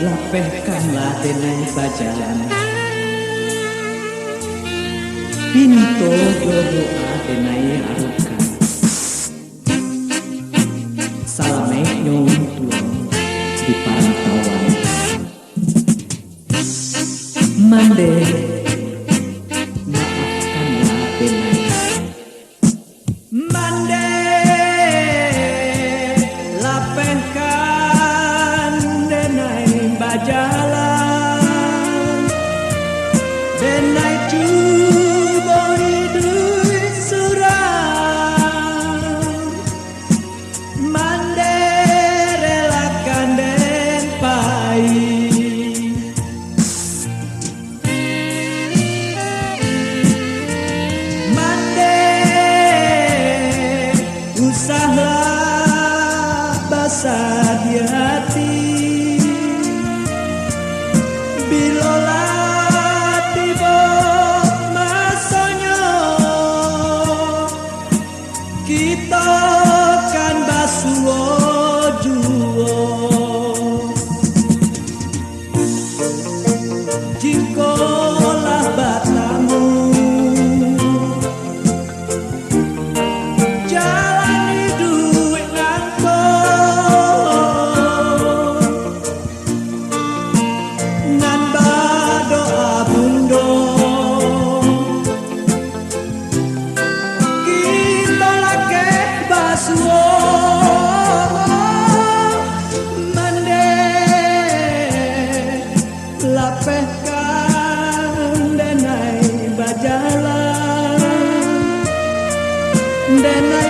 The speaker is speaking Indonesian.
Lapehkanlah denai bajalan, pintu doa denai arukan, salame nyong tuang di parantauan. Mandeh, maafkanlah denai. Mandeh, lapehkan denai bajalan, denai cuboi duit surang. Mandeh, relakan den pai. Mandeh, usahlah basah di hati. Bilola tiba masanya, kita kan basuo juo. Jikolah batamu, jalani duit ngangkong, nan badoa bundo. Kita lake basuo, mandeh, lapehkan denai bajalan, denai